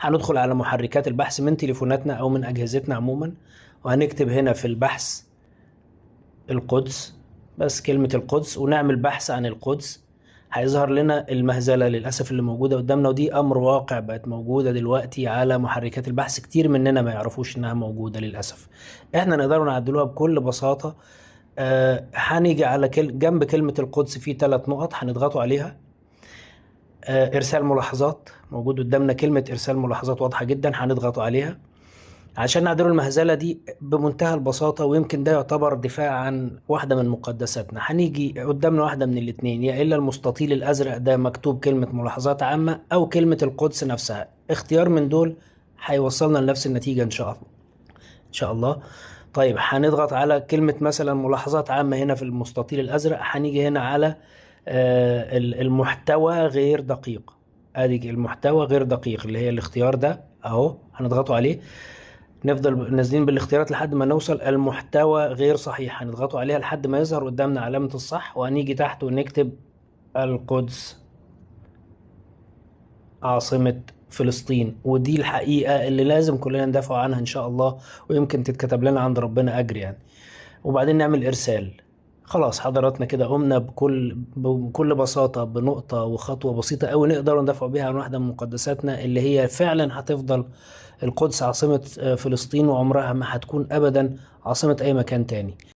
هندخل على محركات البحث من تليفوناتنا او من اجهزتنا عموما، وهنكتب هنا في البحث القدس، بس كلمة القدس، ونعمل بحث عن القدس. هيظهر لنا المهزلة للأسف اللي موجودة قدامنا، ودي أمر واقع بقت موجودة دلوقتي على محركات البحث. كتير مننا ما يعرفوش إنها موجودة للأسف. إحنا نقدر نعدلوها بكل بساطة. هنيجي على جنب كلمة القدس في 3 نقط هنضغطوا عليها. إرسال ملاحظات موجود قدامنا، كلمة إرسال ملاحظات واضحة جدا، هنضغطوا عليها عشان نعدلوا المهزلة دي بمنتهى البساطة. ويمكن ده يعتبر دفاع عن واحدة من مقدساتنا. هنيجي قدامنا واحدة من الاتنين، يا إلا المستطيل الأزرق ده مكتوب كلمة ملاحظات عامة، أو كلمة القدس نفسها. اختيار من دول هيوصلنا لنفس النتيجة إن شاء الله. إن شاء الله. طيب هنضغط على كلمة مثلا ملاحظات عامة هنا في المستطيل الأزرق. هنيجي هنا على المحتوى غير دقيق. ادي المحتوى غير دقيق اللي هي الاختيار ده اهو، هنضغطوا عليه. نفضل نازلين بالاختيارات لحد ما نوصل المحتوى غير صحيح، هنضغطوا عليها لحد ما يظهر قدامنا علامة الصح، وهنيجي تحت ونكتب القدس عاصمة فلسطين. ودي الحقيقة اللي لازم كلنا ندافع عنها إن شاء الله، ويمكن تتكتب لنا عند ربنا أجر يعني. وبعدين نعمل إرسال. خلاص حضراتنا كده قمنا بكل بساطة بنقطة وخطوة بسيطة أوي نقدر ندافع بيها عن واحدة من مقدساتنا، اللي هي فعلا هتفضل القدس عاصمة فلسطين، وعمرها ما هتكون أبدا عاصمة أي مكان تاني.